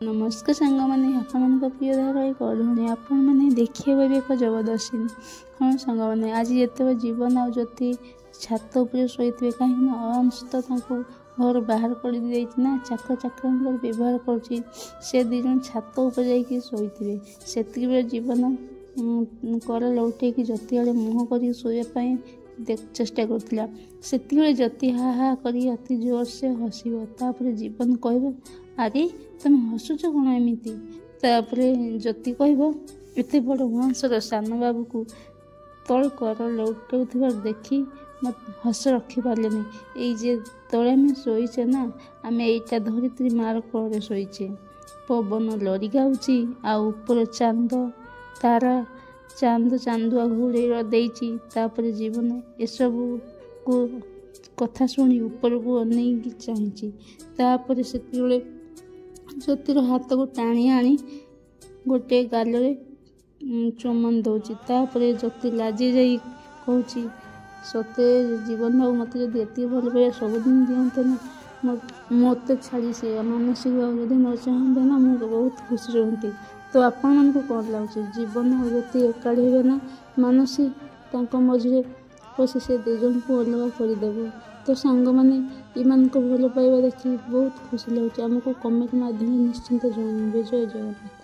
नमस्कार सांग मैंने आपण प्रिय धारावाहिक अरुणी आपण मैंने देखिए एक जबरदस्ती हाँ सांग मैंने आज जिते जीवन आ ज्योति छात उपर शोथे कहीं अंश तो घर बाहर कर ना चाकर चाकर व्यवहार कर दिज छात उपर जा शोथे से जीवन कर लौटे ज्योति आड़े मुँह कर शोवाई चेष्टा करुला से ज्योति हा हा कर अति जोर से हसबर जीवन कह अरे तुम हसुच कौन एमती ज्योति कह एत बड़ महाँसर सान बाबू को तल कर लौटाऊ देखी मत हस रखिपारे ये तले आम शोचे ना आम यहीटा धरित्री मार कल शोचे पवन लड़ी गाँची आपर चांद तारा चांद चांदुआ घोड़े देपर जीवन एसबू को कथा शुणी ऊपर को अनेक चाहिए से ज्योतिर हाथ को टाणी आनी गोटे गाल चुमन दौची ज्योति लाजी जा कह सते जीवन भाव मत जब एत भल पाए सबुदिन दिखते ना मत छाड़ी से मानसिक भाव जब न चाहते ना मुझे बहुत खुशी रुहती तो आपण को कौन लगे जीवन और ज्योति एकाड़ी हे ना मानसिक मझे बस से दुजन को अलग करदेव तो सांग मैंने इन भल पाइबा देखिए बहुत खुशी लगे आमको कमेंट माध्यम निश्चिंत जन जय जगन्नाथ।